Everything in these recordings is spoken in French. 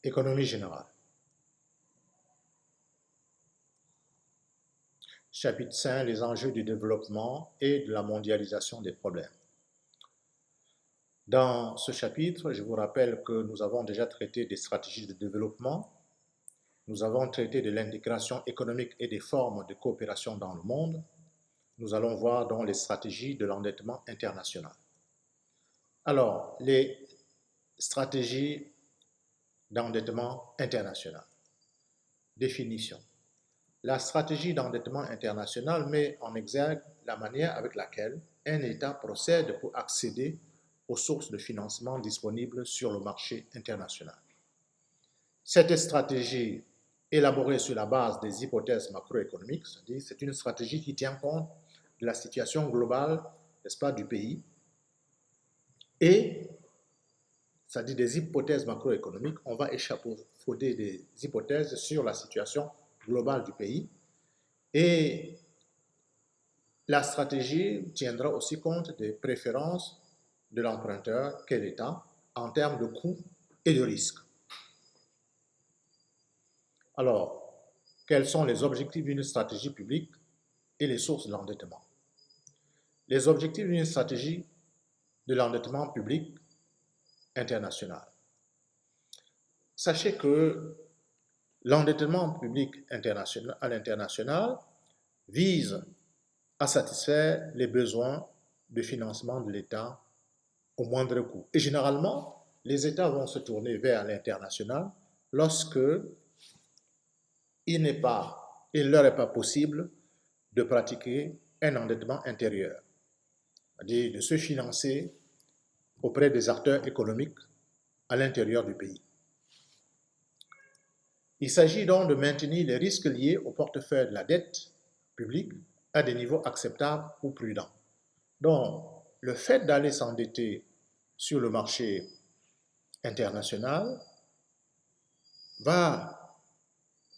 Économie générale. Chapitre 5, les enjeux du développement et de la mondialisation des problèmes. Dans ce chapitre, je vous rappelle que nous avons déjà traité des stratégies de développement, nous avons traité de l'intégration économique et des formes de coopération dans le monde, nous allons voir donc les stratégies de l'endettement international. Alors, les stratégies d'endettement international. Définition. La stratégie d'endettement international met en exergue la manière avec laquelle un État procède pour accéder aux sources de financement disponibles sur le marché international. Cette stratégie, élaborée sur la base des hypothèses macroéconomiques, c'est-à-dire c'est une stratégie qui tient compte de la situation globale, n'est-ce pas, du pays, et, c'est-à-dire des hypothèses macroéconomiques, on va échafauder des hypothèses sur la situation globale du pays, et la stratégie tiendra aussi compte des préférences de l'emprunteur qu'est l'État en termes de coûts et de risques. Alors, quels sont les objectifs d'une stratégie publique et les sources de l'endettement? Les objectifs d'une stratégie de l'endettement public international. Sachez que l'endettement public international, à l'international vise à satisfaire les besoins de financement de l'État au moindre coût. Et généralement, les États vont se tourner vers l'international lorsque il leur est pas possible de pratiquer un endettement intérieur, c'est-à-dire de se financer auprès des acteurs économiques à l'intérieur du pays. Il s'agit donc de maintenir les risques liés au portefeuille de la dette publique à des niveaux acceptables ou prudents. Donc, le fait d'aller s'endetter sur le marché international va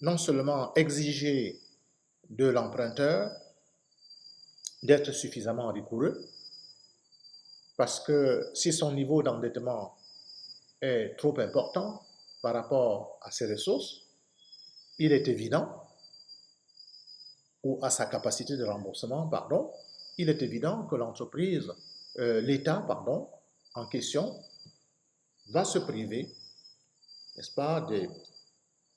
non seulement exiger de l'emprunteur d'être suffisamment rigoureux, parce que si son niveau d'endettement est trop important par rapport à ses ressources, il est évident, ou à sa capacité de remboursement, pardon, il est évident que l'entreprise, l'État, pardon, en question, va se priver, n'est-ce pas, des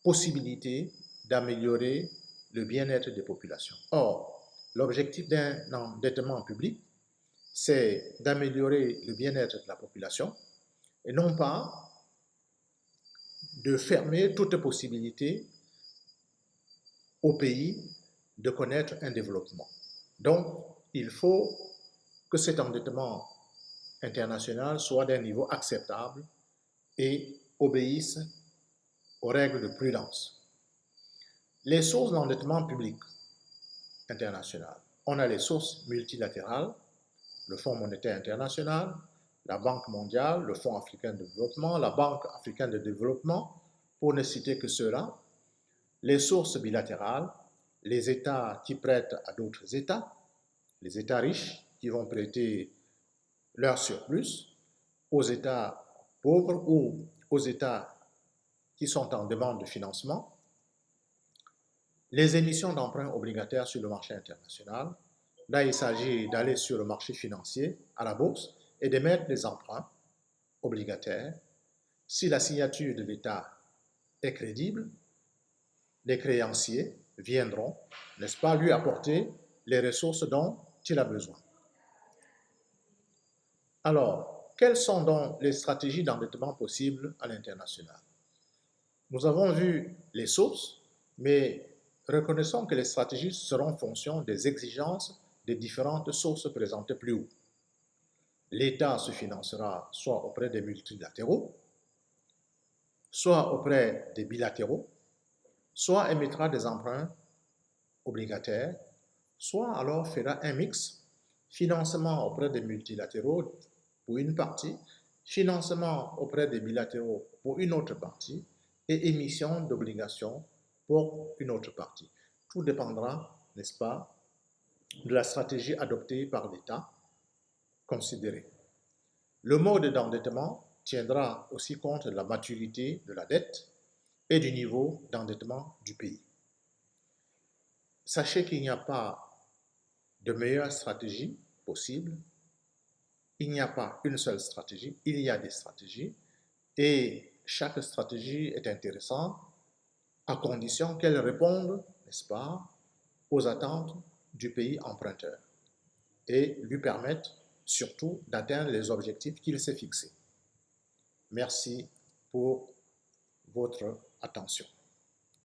possibilités d'améliorer le bien-être des populations. Or, l'objectif d'un endettement public, c'est d'améliorer le bien-être de la population et non pas de fermer toute possibilité au pays de connaître un développement. Donc, il faut que cet endettement international soit d'un niveau acceptable et obéisse aux règles de prudence. Les sources d'endettement public international. On a les sources multilatérales, le Fonds monétaire international, la Banque mondiale, le Fonds africain de développement, la Banque africaine de développement, pour ne citer que ceux-là. Les sources bilatérales, les États qui prêtent à d'autres États, les États riches qui vont prêter leur surplus aux États pauvres ou aux États qui sont en demande de financement, les émissions d'emprunts obligataires sur le marché international. Là, il s'agit d'aller sur le marché financier, à la bourse, et d'émettre des emprunts obligataires. Si la signature de l'État est crédible, les créanciers viendront, n'est-ce pas, lui apporter les ressources dont il a besoin. Alors, quelles sont donc les stratégies d'endettement possibles à l'international? Nous avons vu les sources, mais reconnaissons que les stratégies seront en fonction des exigences des différentes sources présentées plus haut. L'État se financera soit auprès des multilatéraux, soit auprès des bilatéraux, soit émettra des emprunts obligataires, soit alors fera un mix, financement auprès des multilatéraux pour une partie, financement auprès des bilatéraux pour une autre partie, et émission d'obligations pour une autre partie. Tout dépendra, n'est-ce pas, de la stratégie adoptée par l'État considéré. Le mode d'endettement tiendra aussi compte de la maturité de la dette et du niveau d'endettement du pays. Sachez qu'il n'y a pas de meilleure stratégie possible. Il n'y a pas une seule stratégie, il y a des stratégies et chaque stratégie est intéressante à condition qu'elle réponde, n'est-ce pas, aux attentes du pays emprunteur et lui permette surtout d'atteindre les objectifs qu'il s'est fixés. Merci pour votre attention.